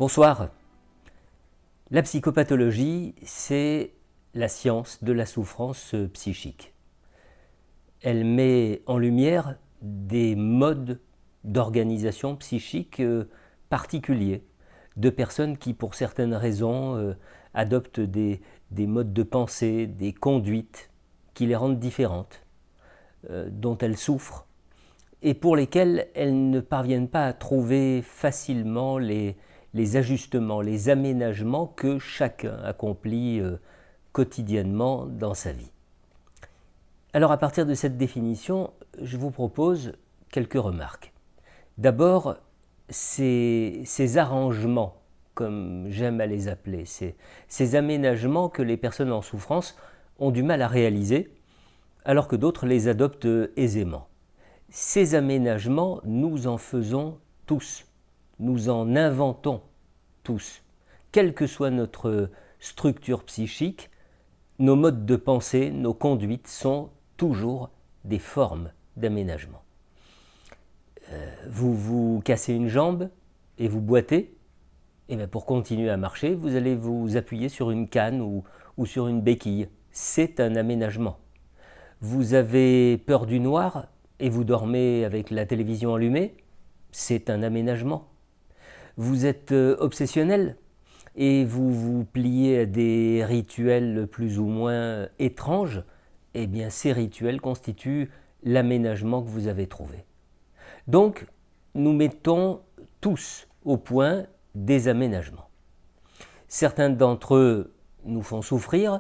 Bonsoir. La psychopathologie, c'est la science de la souffrance psychique. Elle met en lumière des modes d'organisation psychique particuliers, de personnes qui, pour certaines raisons, adoptent des modes de pensée, des conduites qui les rendent différentes, dont elles souffrent, et pour lesquelles elles ne parviennent pas à trouver facilement les ajustements, les aménagements que chacun accomplit quotidiennement dans sa vie. Alors à partir de cette définition, je vous propose quelques remarques. D'abord, ces arrangements, comme j'aime à les appeler, ces aménagements que les personnes en souffrance ont du mal à réaliser, alors que d'autres les adoptent aisément. Ces aménagements, nous en faisons tous. Nous en inventons tous. Quelle que soit notre structure psychique, nos modes de pensée, nos conduites sont toujours des formes d'aménagement. Vous vous cassez une jambe et vous boitez, et bien pour continuer à marcher, vous allez vous appuyer sur une canne ou sur une béquille. C'est un aménagement. Vous avez peur du noir et vous dormez avec la télévision allumée, c'est un aménagement. Vous êtes obsessionnel et vous vous pliez à des rituels plus ou moins étranges, eh bien ces rituels constituent l'aménagement que vous avez trouvé. Donc, nous mettons tous au point des aménagements. Certains d'entre eux nous font souffrir,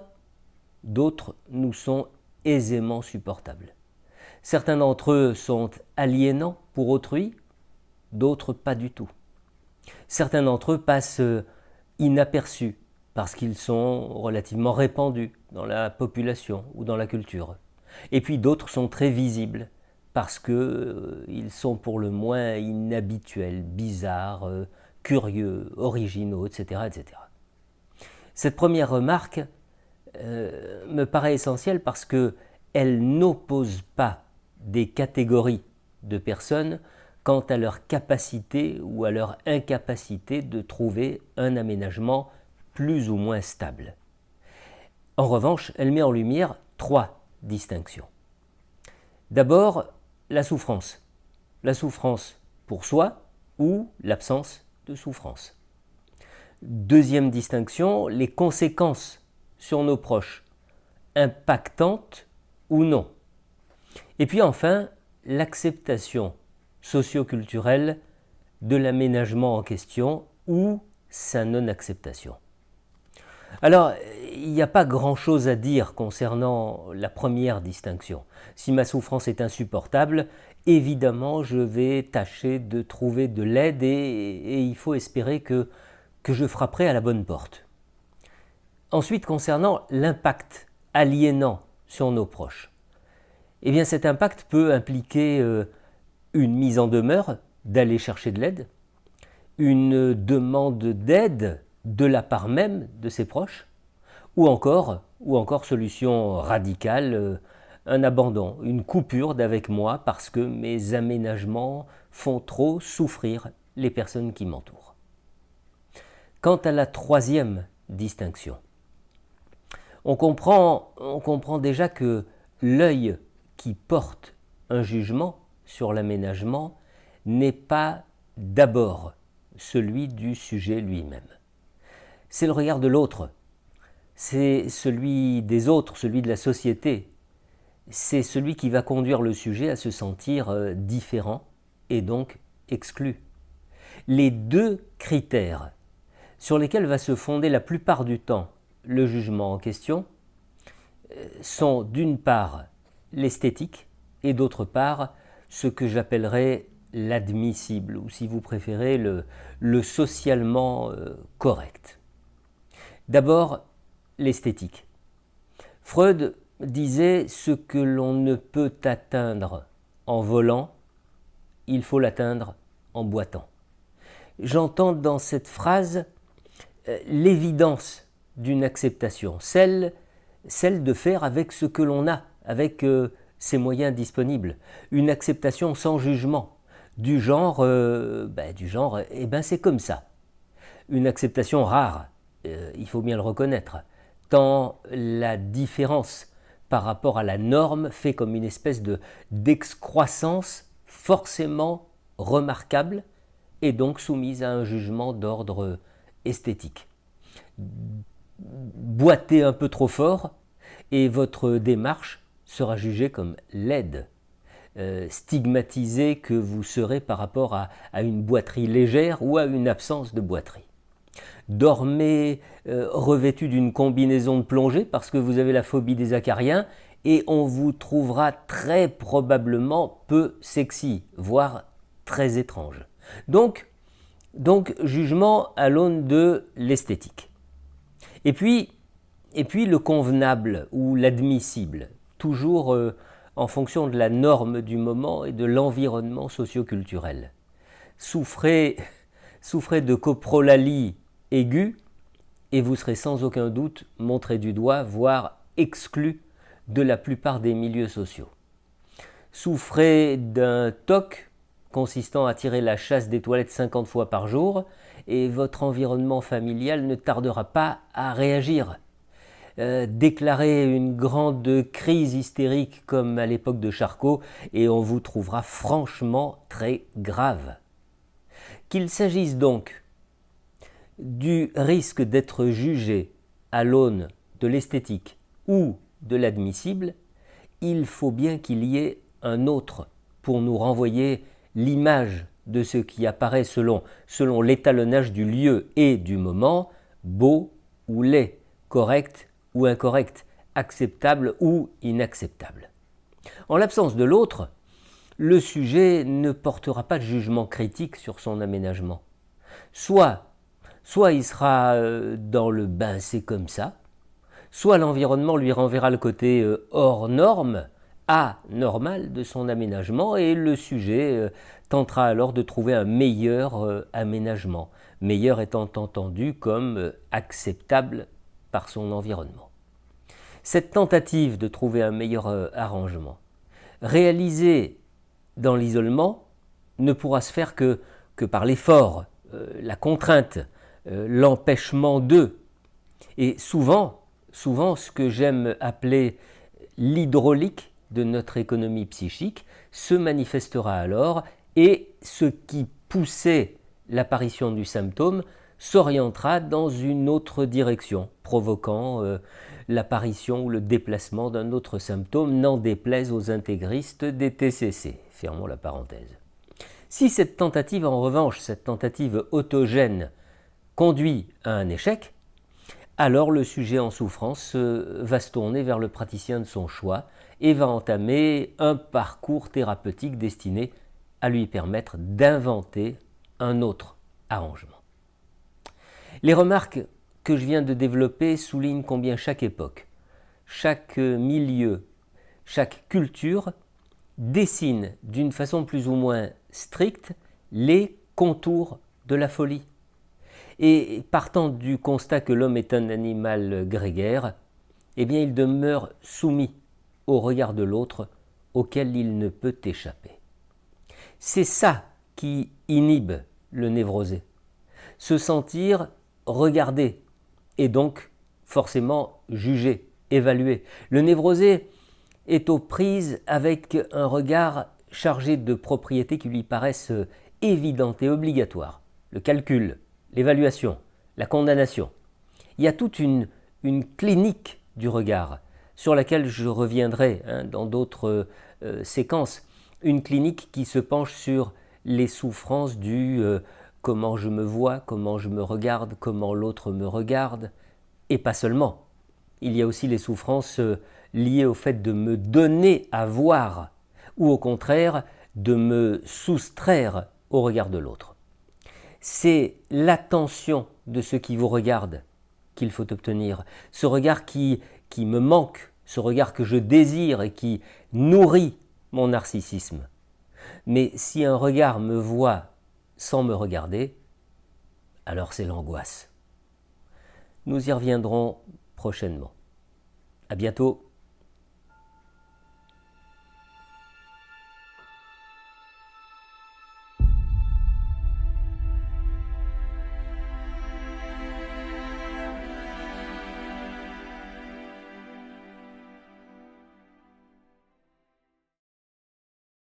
d'autres nous sont aisément supportables. Certains d'entre eux sont aliénants pour autrui, d'autres pas du tout. Certains d'entre eux passent inaperçus parce qu'ils sont relativement répandus dans la population ou dans la culture. Et puis d'autres sont très visibles parce qu'ils sont pour le moins inhabituels, bizarres, curieux, originaux, etc., etc. Cette première remarque me paraît essentielle parce qu'elle n'oppose pas des catégories de personnes quant à leur capacité ou à leur incapacité de trouver un aménagement plus ou moins stable. En revanche, elle met en lumière trois distinctions. D'abord, la souffrance. La souffrance pour soi ou l'absence de souffrance. Deuxième distinction, les conséquences sur nos proches, impactantes ou non. Et puis enfin, l'acceptation socio-culturelle de l'aménagement en question ou sa non-acceptation. Alors, il n'y a pas grand-chose à dire concernant la première distinction. Si ma souffrance est insupportable, évidemment, je vais tâcher de trouver de l'aide et il faut espérer que je frapperai à la bonne porte. Ensuite, concernant l'impact aliénant sur nos proches, eh bien cet impact peut impliquer une mise en demeure d'aller chercher de l'aide, une demande d'aide de la part même de ses proches, ou encore solution radicale, un abandon, une coupure d'avec moi parce que mes aménagements font trop souffrir les personnes qui m'entourent. Quant à la troisième distinction, on comprend déjà que l'œil qui porte un jugement sur l'aménagement n'est pas d'abord celui du sujet lui-même. C'est le regard de l'autre, c'est celui des autres, celui de la société. C'est celui qui va conduire le sujet à se sentir différent et donc exclu. Les deux critères sur lesquels va se fonder la plupart du temps le jugement en question sont d'une part l'esthétique et d'autre part ce que j'appellerais l'admissible ou si vous préférez le socialement correct. D'abord, l'esthétique. Freud disait ce que l'on ne peut atteindre en volant, il faut l'atteindre en boitant. J'entends dans cette phrase l'évidence d'une acceptation, celle de faire avec ce que l'on a, avec ses moyens disponibles, une acceptation sans jugement, du genre, c'est comme ça. une acceptation rare, il faut bien le reconnaître, tant la différence par rapport à la norme fait comme une espèce d'excroissance forcément remarquable et donc soumise à un jugement d'ordre esthétique. Boitez un peu trop fort et votre démarche sera jugée comme laide, stigmatisée que vous serez par rapport à une boiterie légère ou à une absence de boiterie. Dormez revêtu d'une combinaison de plongée parce que vous avez la phobie des acariens et on vous trouvera très probablement peu sexy, voire très étrange. Donc jugement à l'aune de l'esthétique. Et puis le convenable ou l'admissible, toujours en fonction de la norme du moment et de l'environnement socio-culturel. Souffrez de coprolalie aiguë et vous serez sans aucun doute montré du doigt, voire exclu de la plupart des milieux sociaux. Souffrez d'un TOC consistant à tirer la chasse des toilettes 50 fois par jour et votre environnement familial ne tardera pas à réagir. Déclarez une grande crise hystérique comme à l'époque de Charcot et on vous trouvera franchement très grave. Qu'il s'agisse donc du risque d'être jugé à l'aune de l'esthétique ou de l'admissible, il faut bien qu'il y ait un autre pour nous renvoyer l'image de ce qui apparaît selon l'étalonnage du lieu et du moment, beau ou laid, correct ou incorrect, acceptable ou inacceptable. En l'absence de l'autre, le sujet ne portera pas de jugement critique sur son aménagement. Soit il sera dans le ben c'est comme ça, soit l'environnement lui renverra le côté hors norme, anormal de son aménagement et le sujet tentera alors de trouver un meilleur aménagement, meilleur étant entendu comme acceptable par son environnement. Cette tentative de trouver un meilleur arrangement, réalisée dans l'isolement, ne pourra se faire que par l'effort, la contrainte, l'empêchement d'eux. Et souvent, ce que j'aime appeler l'hydraulique de notre économie psychique se manifestera alors et ce qui poussait l'apparition du symptôme s'orientera dans une autre direction, provoquant l'apparition ou le déplacement d'un autre symptôme, n'en déplaise aux intégristes des TCC. Fermons la parenthèse. Si cette tentative, en revanche, cette tentative autogène, conduit à un échec, alors le sujet en souffrance va se tourner vers le praticien de son choix et va entamer un parcours thérapeutique destiné à lui permettre d'inventer un autre arrangement. Les remarques que je viens de développer soulignent combien chaque époque, chaque milieu, chaque culture dessine d'une façon plus ou moins stricte les contours de la folie. Et partant du constat que l'homme est un animal grégaire, eh bien il demeure soumis au regard de l'autre auquel il ne peut échapper. C'est ça qui inhibe le névrosé. Se sentir regardé et donc forcément jugé, évalué. Le névrosé est aux prises avec un regard chargé de propriétés qui lui paraissent évidentes et obligatoires. Le calcul, l'évaluation, la condamnation. Il y a toute une clinique du regard sur laquelle je reviendrai dans d'autres séquences. Une clinique qui se penche sur les souffrances du comment je me vois, comment je me regarde, comment l'autre me regarde, et pas seulement. Il y a aussi les souffrances liées au fait de me donner à voir, ou au contraire de me soustraire au regard de l'autre. C'est l'attention de ceux qui vous regardent qu'il faut obtenir, ce regard qui me manque, ce regard que je désire et qui nourrit mon narcissisme. Mais si un regard me voit sans me regarder, alors c'est l'angoisse. Nous y reviendrons prochainement. À bientôt.